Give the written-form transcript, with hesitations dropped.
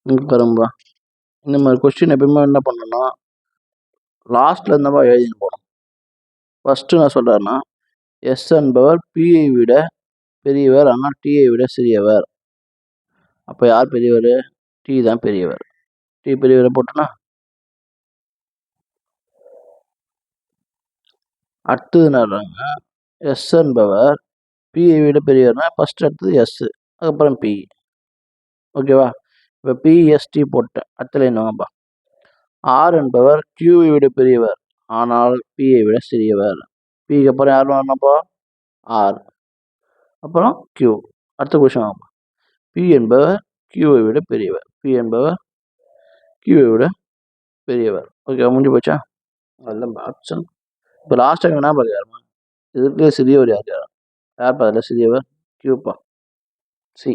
இங்க பாருங்கப்பா, இந்த மாதிரி கொஸ்டின் எப்பயுமே என்ன பண்ணணும்னா லாஸ்ட்ல இருந்தப்பா எழுதிட்டு போகணும். ஃபர்ஸ்ட் நான் சொல்றேன்னா எஸ் என்பவர் பியை விட பெரியவர், ஆனால் டியை விட சிறியவர். அப்போ யார் பெரியவர்? டி தான் பெரியவர். டி பெரியவரை போட்டோன்னா அடுத்தது என்னங்க, எஸ் என்பவர் பியை விட பெரியவர்னா ஃபர்ஸ்ட் அடுத்தது எஸ், அதுக்கப்புறம் பி. ஓகேவா? இப்போ பிஎஸ்டி போட்டேன். அடுத்த லைன் வாங்கப்பா. ஆர் என்பவர் கியூவை விட பெரியவர், ஆனால் பியை விட சிறியவர். பிக்கு அப்புறம் யார் வரணும்ப்பா? ஆர், அப்புறம் கியூ. அடுத்த கொஸ்டின் வாங்கப்பா. பி என்பவர் கியூவை விட பெரியவர். பி என்பவர் கியூவை விட பெரியவர். ஓகே, முடிஞ்சு போச்சா? அதெல்லாம் ஆப்ஷன். இப்போ லாஸ்ட் டைம் என்ன பார்க்குறாருமா, இதுக்கு சிறியவர் யார்? யார் அதில் சிறியவர்? கியூப்பா, சி.